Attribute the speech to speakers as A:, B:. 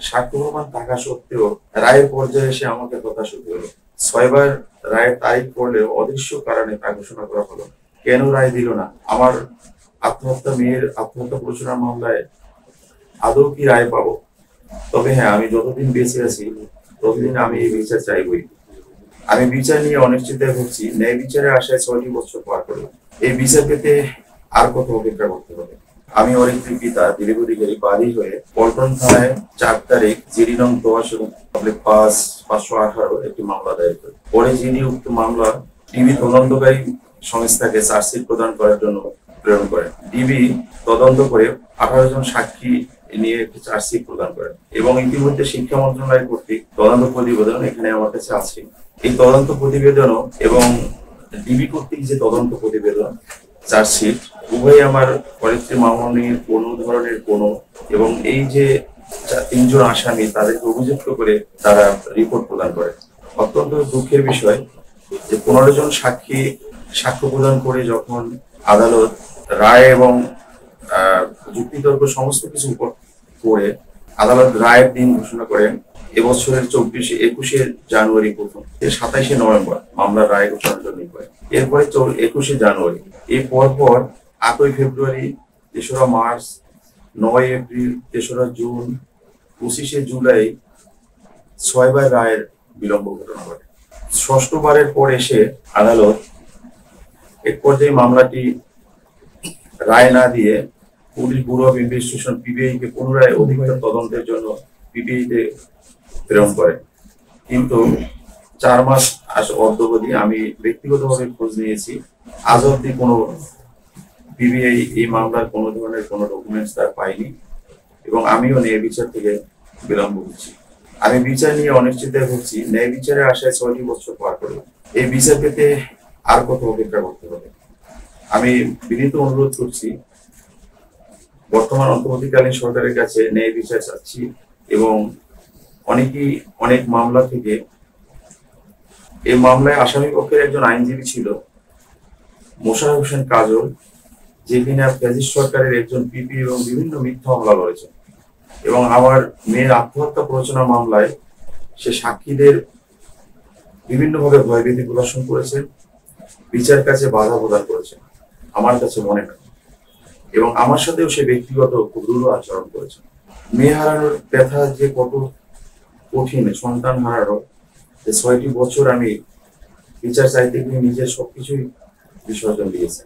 A: সাক্ষ্য প্রমাণ থাকা সত্ত্বেও রায়ের পর্যায়ে এসে আমাকে হতাশ হতে হলো। 6বার রায়ের তারিখ পড়লেও অদৃশ্য কারণে তা ঘোষণা করা হলো। কেন রায় দিল না? আমার মেয়ের আত্মহত্যা প্ররোচনা মামলায় আদৌ কি রায় পাবো? তবে হ্যাঁ, আমি যতদিন বেঁচে আছি ততদিন আমি এই বিচার চাইবই। আমি বিচার নিয়ে অনিশ্চয়তায় ভুগছি। ন্যায় বিচারের আশায় 6টি বছর পার করলো। এই বিচার পেতে আর কত অপেক্ষা করতে হবে? আমি অরিত্রীর পিতা দিলীপ অধিকারী বাদী হয়ে পল্টন থানায় 4 তারিখ জিডি নং 10 এবং 5/518 একটি মামলা দায়ের করি। পরে জিডি উক্ত মামলা ডিবি তদন্তকারী সংস্থাকে চার্জশিট প্রদান করার জন্য প্রেরণ করেন। ডিবি তদন্ত করে 18 জন সাক্ষী নিয়ে একটি চার্জশিট প্রদান করেন এবং ইতিমধ্যে শিক্ষা মন্ত্রণালয় কর্তৃক তদন্ত প্রতিবেদন এখানে আমার কাছে আছে। এই তদন্ত প্রতিবেদন এবং ডিবি কর্তৃক যে তদন্ত প্রতিবেদন চার্জশিট উভয় আমার অরিত্রী মামনির কোনো ধরনের কোনো এবং এই যে 3 জন আসামি তাদেরকে অভিযুক্ত করে তারা রিপোর্ট প্রদান করে। অত্যন্ত দুঃখের বিষয় যে 15 জন সাক্ষী সাক্ষ্য প্রদান করে যখন আদালত রায় এবং যুক্তিতর্ক সমস্ত কিছু করে আদালত রায়ের দিন ঘোষণা করেন এবছরের 21শে জানুয়ারি প্রথম 27শে নভেম্বর মামলার রায় ঘোষণার জন্য হয়। এরপরে 21শে জানুয়ারি, এর পরপর 8ই ফেব্রুয়ারি, 3রা মার্চ, 9 এপ্রিল, 3রা জুন, 25শে জুলাই 6বার রায়ের বিলম্ব ঘটনা ঘটে। 6ষ্ঠবারের পর এসে আদালত এক পর্যায়ে মামলাটি রায় না দিয়ে police bureau of investigation PBI কে পুনরায় অধিকতর তদন্তের জন্য পিবিআই তে প্রেরণ করে। কিন্তু 4 মাস অদ্যাবধি আমি ব্যক্তিগতভাবে খোঁজ নিয়েছি, আজ অব্দি কোনো পিবিআই এই মামলার কোনো ধরনের কোনো ডকুমেন্টস তার পাইনি এবং আমিও ন্যায় বিচার থেকে বিলম্ব হচ্ছি। আমি বিচার নিয়ে অনিশ্চয়তায় ভুগছি। ন্যায় বিচারের আশায় 6টি বছর পার করলাম। এই বিচার পেতে আর কত অপেক্ষা করতে হবে? আমি বিনীত অনুরোধ করছি, বর্তমান অন্তর্বর্তীকালীন সরকারের কাছে ন্যায় বিচার চাচ্ছি এবং অনেক মামলা থেকে এই মামলায় আসামি পক্ষের একজন আইনজীবী ছিল মোশাররফ হোসেন কাজল, যে কিনা ফ্যাসিস্ট সরকারের একজন পিপি এবং বিভিন্ন মিথ্যা মামলা লড়েছেন এবং আমার মেয়ের আত্মহত্যা প্ররোচনা মামলায় সে সাক্ষীদের বিভিন্নভাবে ভয়ভীতি প্রদর্শন করেছেন, বিচার কাছে বাধা প্রদান করেছেন আমার কাছে মনে হয় এবং আমার সাথেও সে ব্যক্তিগত খুব রূঢ় আচরণ করেছেন। মেয়ে হারানোর ব্যথা যে কত কঠিন, সন্তান হারানো, 6টি বছর আমি বিচার চাইতে গিয়ে নিজের সবকিছুই বিসর্জন দিয়েছি।